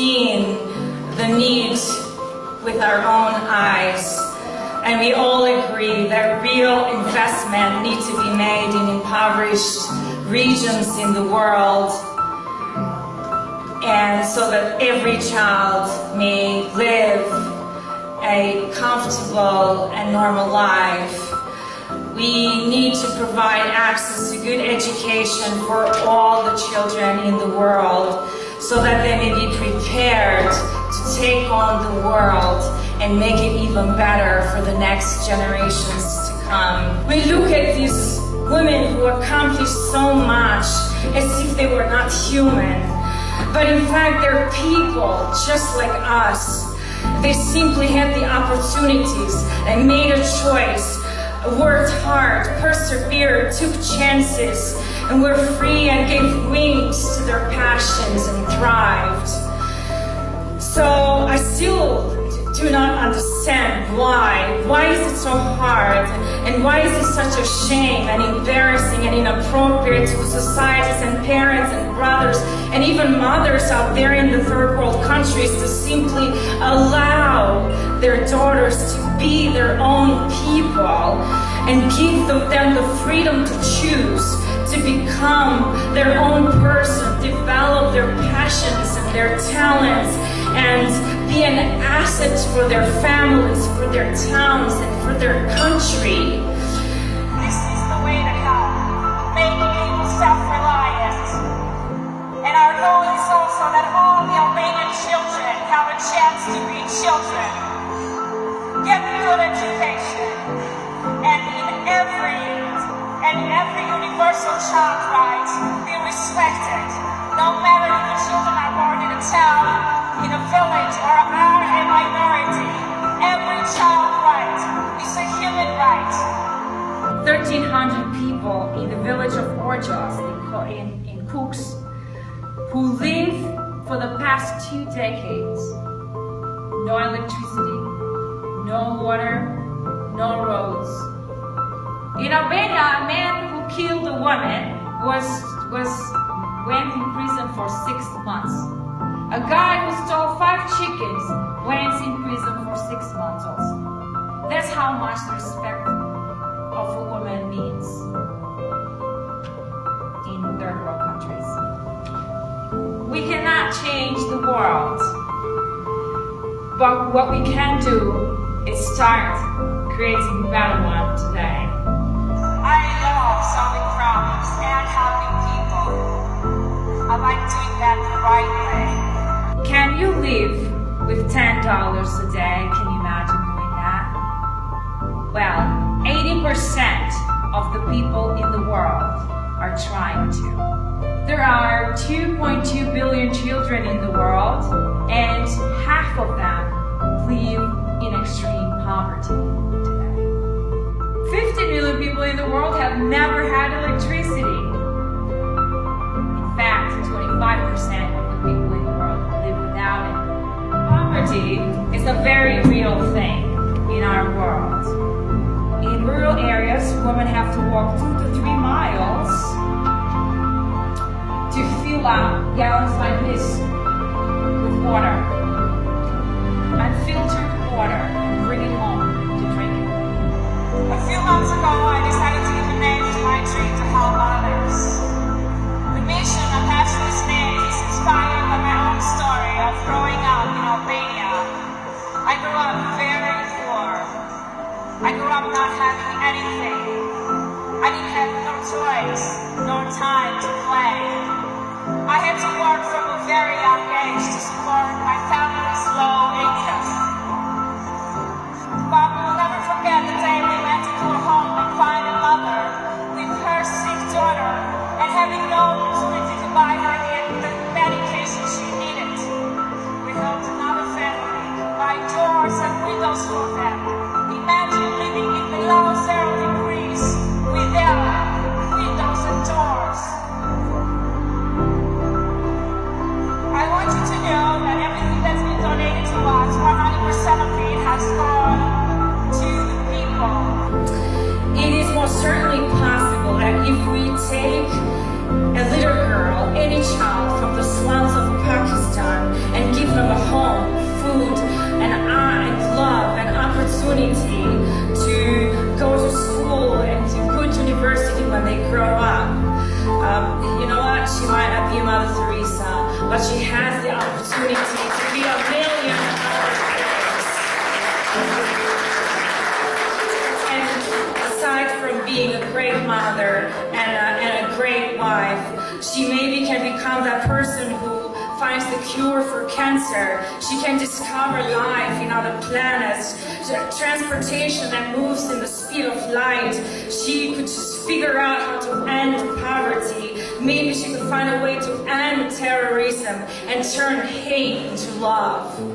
seen the need with our own eyes. And we all agree that real investment needs to be made in impoverished regions in the world, and so that every child may live a comfortable and normal life. We need to provide access to good education for all the children in the world so that they may be prepared to take on the world and make it even better for the next generations to come. We look at these women who accomplished so much as if they were not human, but in fact they're people just like us. They simply had the opportunities and made a choice, worked hard, persevered, took chances, and were free and gave wings to their passions and thrived. So I still do not understand why. Why is it so hard? And why is it such a shame and embarrassing and inappropriate to societies and parents and brothers and even mothers out there in the third world countries to simply allow their daughters to be their own people and give them the freedom to choose, to become their own person, develop their passions and their talents, and be an asset for their families, for their towns, and for their country. This is the way to help, making people self-reliant. And our goal is also that all the Albanian children have a chance to be children, get a good education, and in every universal child right, be respected. No matter if the children are born in a town, in a village, or are a minority, every child right is a human right. 1,300 people in the village of Orjas in Kux who live for the past 2 decades. No electricity, no water, no roads. In Albania, a man who killed a woman went in prison for 6 months. A guy who stole 5 chickens went in prison for 6 months also. That's how much the respect of a woman means in third world countries. We cannot change the world, but what we can do is start creating a better one today. I love solving problems and helping people. I like doing that the right way. Can you live with $10 a day? Can you imagine doing that? Well, 80% of the people in the world are trying to. There are 2.2 billion children in the world, and half of them live in extreme poverty today. 50 million people in the world have never had electricity. In fact, 25% of the people in the world live without it. Poverty is a very real thing in our world. In rural areas, women have to walk 2 to 3 miles to fill up gallons like this with water, unfiltered water, and bring it home to drink it. A few months ago, I decided to give a name to my dream to help others. The mission attached to this name is inspired by my own story of growing up in Albania. I grew up very poor. I grew up not having anything. I didn't have no toys, nor time to play. I had to work from a very young age to support my family's low income. But we will never forget the day we went into a home and found a mother with her sick daughter and having no opportunity to buy her the medication she needed. We helped another family buy doors and windows for them. Imagine living in below 0 degrees without windows and doors. I want you to know that everything that's been donated to school and to good university when they grow up. You know what? She might not be a Mother Teresa, but she has the opportunity to be a million other things. And aside from being a great mother and a great wife, she maybe can become that person who finds the cure for cancer. She can discover life in other planets, transportation that moves in the speed of light. She could just figure out how to end poverty. Maybe she could find a way to end terrorism and turn hate into love.